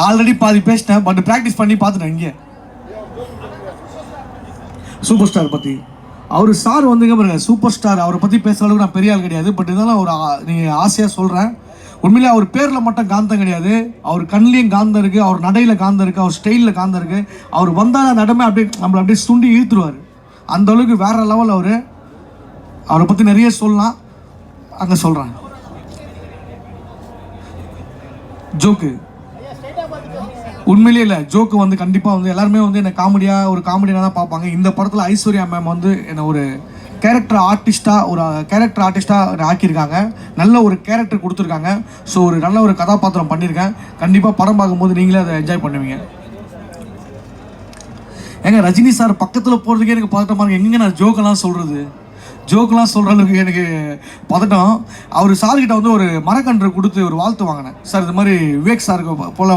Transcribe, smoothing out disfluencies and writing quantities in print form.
Already பாதி பேசிட்டேன், but practice பண்ணி பார்த்துட்டேன். இங்கே சூப்பர் ஸ்டார் பற்றி அவர் சார் வந்துங்க பாருங்க, சூப்பர் ஸ்டார் அவரை பற்றி பேசுகிற அளவுக்கு நான் பெரிய ஆள் கிடையாது. பட் இருந்தாலும் அவர் நீங்கள் ஆசையாக சொல்கிறேன். உண்மையிலே அவர் பேரில் மட்டும் காந்தம் கிடையாது, அவர் கண்லேயும் காந்தம் இருக்குது, அவர் நடையில் காந்தம் இருக்குது, அவர் ஸ்டைலில் காந்தம் இருக்குது. அவர் வந்தால் நடமை அப்படியே நம்மளை அப்படியே சுண்டி இழுத்துருவார். அந்த அளவுக்கு வேற லெவல் அவரை பற்றி நிறைய சொல்லலாம். அங்கே சொல்கிறேன். ஜோக்கு உண்மையிலே இல்லை, ஜோக்கு வந்து கண்டிப்பாக எல்லாருமே என்ன காமெடியாக ஒரு காமெடியாக தான் பார்ப்பாங்க. இந்த படத்தில் ஐஸ்வர்யா மேம் என்னை ஒரு கேரக்டர் ஆர்டிஸ்ட்டாக ஆக்கியிருக்காங்க. நல்ல ஒரு கேரக்டர் கொடுத்துருக்காங்க. ஸோ ஒரு நல்ல ஒரு கதாபாத்திரம் பண்ணியிருக்கேன். கண்டிப்பாக படம் பார்க்கும்போது நீங்களே அதை என்ஜாய் பண்ணுவீங்க. ஏங்க ரஜினி சார் பக்கத்தில் போகிறதுக்கே எனக்கு பதட்டமாக இருக்கு. எங்கே நான் ஜோக்கெல்லாம் சொல்கிற அளவுக்கு எனக்கு பதட்டம். அவர் சார்கிட்ட ஒரு மரக்கன்று கொடுத்து ஒரு வாழ்த்து வாங்கினேன். சார் இது மாதிரி விவேக் சாருக்கு போல்